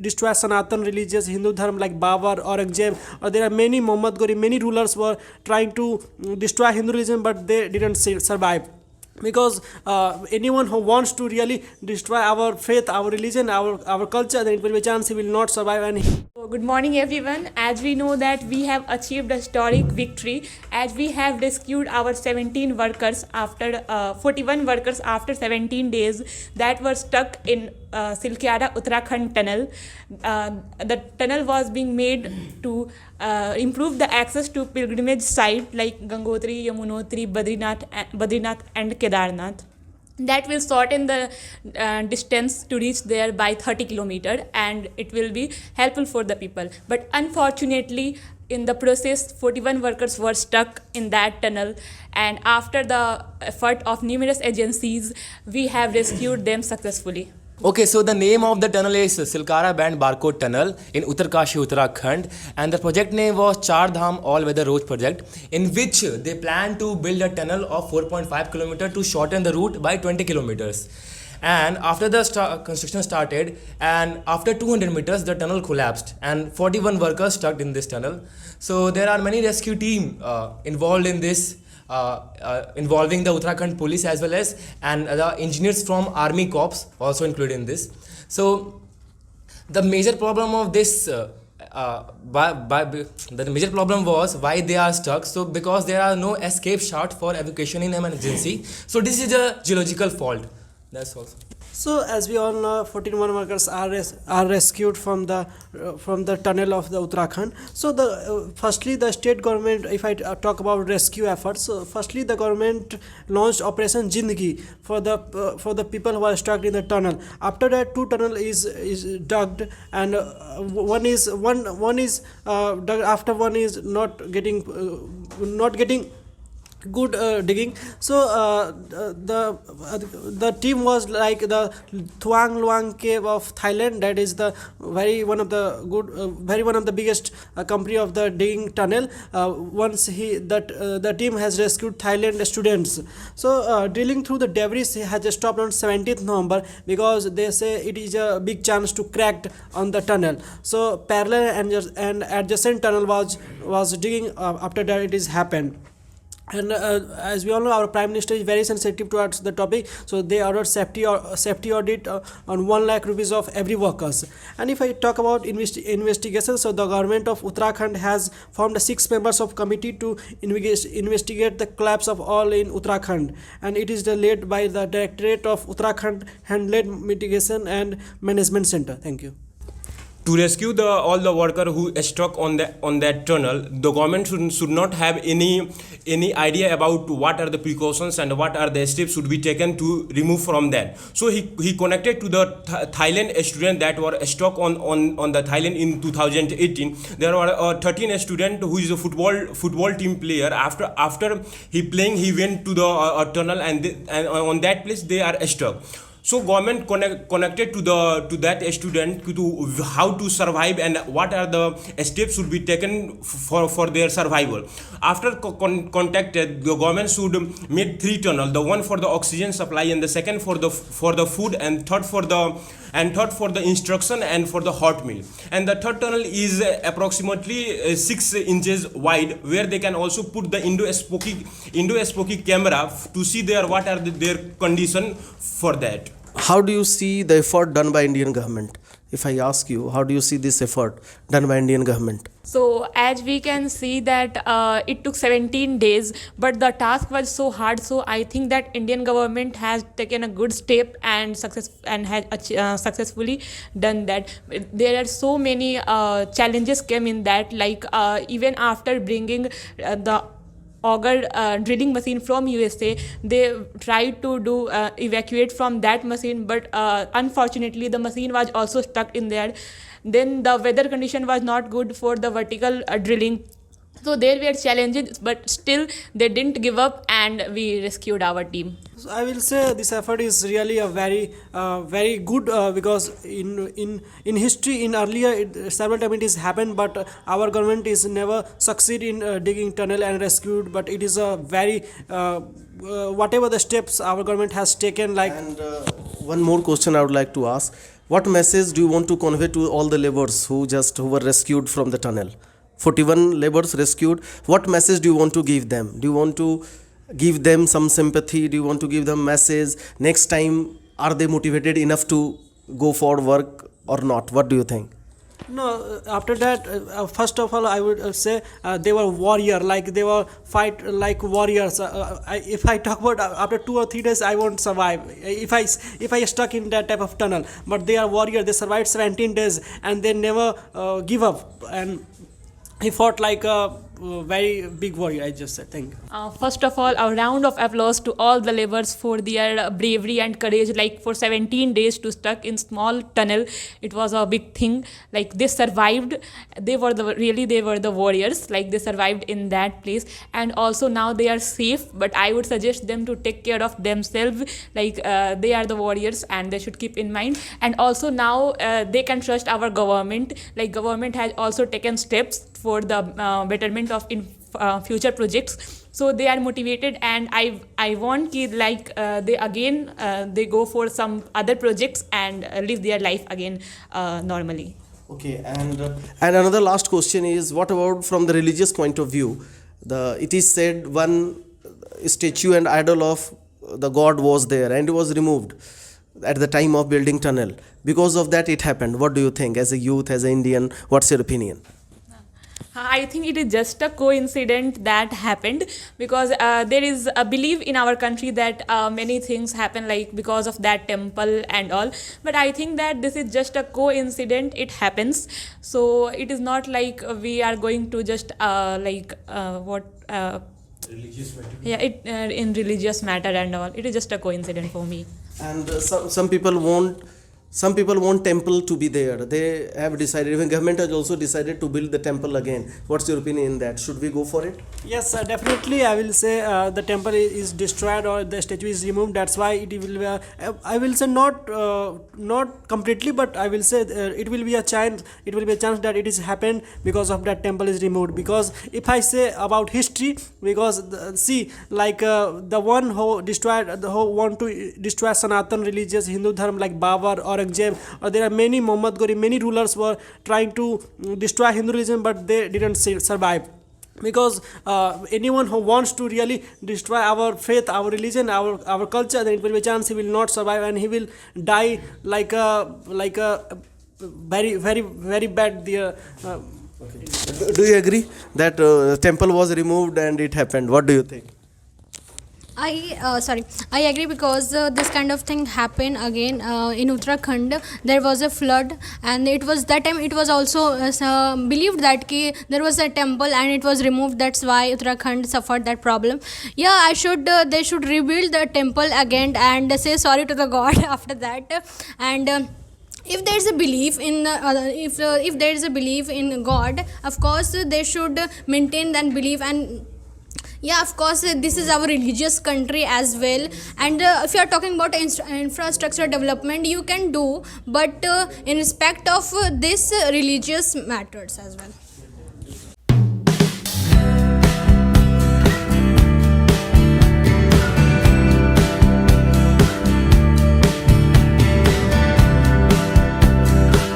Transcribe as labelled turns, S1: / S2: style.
S1: destroy Sanatan religious Hindu dharma like Babar, Aurangzeb, or there are many Muhammad Ghori, many rulers were trying to destroy Hindu religion, but they didn't survive. Because anyone who wants to really destroy our faith, our religion, our culture, then it will be a chance he will not survive. And
S2: So good morning everyone. As we know that we have achieved a historic victory, as we have rescued our 17 workers after 41 workers after 17 days that were stuck in Silkyara Uttarakhand tunnel. The tunnel was being made to improve the access to pilgrimage sites like Gangotri, Yamunotri, Badrinath and Kedarnath. That will shorten the distance to reach there by 30 kilometers, and it will be helpful for the people. But unfortunately, in the process, 41 workers were stuck in that tunnel, and after the effort of numerous agencies, we have rescued them successfully.
S3: Okay, so the name of the tunnel is Silkara Band Barcode Tunnel in Uttarkashi, Uttarakhand, and the project name was Char Dham All Weather Road Project, in which they plan to build a tunnel of 4.5 km to shorten the route by 20 kilometers. And after the construction started, and after 200 meters, the tunnel collapsed, and 41 workers stuck in this tunnel. So there are many rescue teams involved in this. Involving the Uttarakhand police as well as and the engineers from army corps also included in this. So the major problem of this the major problem was why they are stuck. So because there are no escape shot for evacuation in emergency. So this is a geological fault. That's all.
S1: so, as we all know, 41 workers are rescued from the tunnel of the Uttarakhand. So, firstly, the state government, if I talk about rescue efforts, so firstly the government launched Operation Jindagi for the people who are stuck in the tunnel. After that, two tunnel is dug, and one is dug. After one is not getting good digging. So the team was like the Thuang Luang cave of Thailand. That is the one of the biggest company of the digging tunnel. Once the team has rescued Thailand students. So drilling through the debris has stopped on 17th November because they say it is a big chance to crack on the tunnel. So parallel and adjacent tunnel was digging. After that it is happened. And as we all know, our Prime Minister is very sensitive towards the topic, so they ordered safety audit on 1 lakh rupees of every workers. And if I talk about investigation, so the government of Uttarakhand has formed 6 members of committee to investigate the collapse of all in Uttarakhand, and it is led by the Directorate of Uttarakhand Hand-led Mitigation and Management Center. Thank you.
S4: To rescue all the worker who is stuck on that tunnel, the government should not have any idea about what are the precautions and what are the steps should be taken to remove from that. So he connected to the Thailand student that were stuck on the Thailand in 2018. There were 13 student who is a football team player. After he playing, he went to the tunnel and on that place they are stuck. So government connected to that student to how to survive and what are the steps should be taken for their survival. After contacted, the government should make 3 tunnels: the one for the oxygen supply, and the second for the food, and third for the instruction and for the hot meal. And the third tunnel is approximately 6 inches wide, where they can also put the endoscopic camera to see what are their condition for that.
S5: How do you see the effort done by Indian government? If I ask you, how do you see this effort done by Indian government?
S2: So as we can see that it took 17 days, but the task was so hard. So I think that Indian government has taken a good step and has successfully done that. There are so many challenges came in that, like even after bringing the auger drilling machine from USA, they tried to evacuate from that machine, but unfortunately the machine was also stuck in there. Then the weather condition was not good for the vertical drilling. So there were challenges, but still they didn't give up, and we rescued our team.
S1: So I will say this effort is really a very good because in history, in earlier several times it has happened, but our government is never succeed in digging tunnel and rescued. But it is a very whatever the steps our government has taken. Like,
S5: And one more question I would like to ask. What message do you want to convey to all the laborers who were rescued from the tunnel? 41 laborers rescued. What message do you want to give them? Do you want to give them some sympathy? Do you want to give them message? Next time, are they motivated enough to go for work or not? What do you think?
S1: No, after that, first of all, I would say they were warrior, like they were fight like warriors. If I talk about after 2 or 3 days, I won't survive. If I stuck in that type of tunnel, but they are warrior. They survived 17 days and they never give up. And he fought like a very big warrior. I just said, thank you.
S2: First of all, a round of applause to all the laborers for their bravery and courage. Like for 17 days to stuck in small tunnel, it was a big thing. Like they survived. They were the warriors. Like they survived in that place, and also now they are safe. But I would suggest them to take care of themselves. Like they are the warriors, and they should keep in mind. And also now they can trust our government. Like government has also taken steps for the betterment of future projects, so they are motivated, and I want ki like they go for some other projects and live their life again normally.
S5: Okay, and another last question is, what about from the religious point of view? It is said one statue and idol of the god was there and it was removed at the time of building tunnel. Because of that it happened. What do you think as a youth, as an Indian? What's your opinion?
S2: I think it is just a coincidence that happened, because there is a belief in our country that many things happen like because of that temple and all. But I think that this is just a coincidence. It happens. So it is not like we are going to just religious matter. Yeah, in religious matter and all. It is just a coincidence for me.
S5: And some people want temple to be there. They have decided, even government has also decided to build the temple again. What's your opinion in that? Should we go for it?
S1: Yes, definitely. I will say the temple is destroyed or the statue is removed. That's why it will be. I will say not completely, but I will say it will be a chance. It will be a chance that it is happened because of that temple is removed. Because if I say about history, because the one who want to destroy Sanatan religious Hindu dharma like Babar or or there are many Muhammad Ghori, many rulers were trying to destroy Hindu religion, but they didn't survive. Because anyone who wants to really destroy our faith, our religion, our culture, then it will be a chance he will not survive and he will die like a very very very bad.
S5: Okay. Do you agree that temple was removed and it happened? What do you think?
S6: I agree, because this kind of thing happened again in Uttarakhand. There was a flood, and it was that time it was also believed that there was a temple and it was removed. That's why Uttarakhand suffered that problem. Yeah, they should rebuild the temple again and say sorry to the god after that. And if there is a belief in if there is a belief in God, of course they should maintain that belief. And yeah, of course, this is our religious country as well. And if you are talking about infrastructure development, you can do, but in respect of this religious matters as well.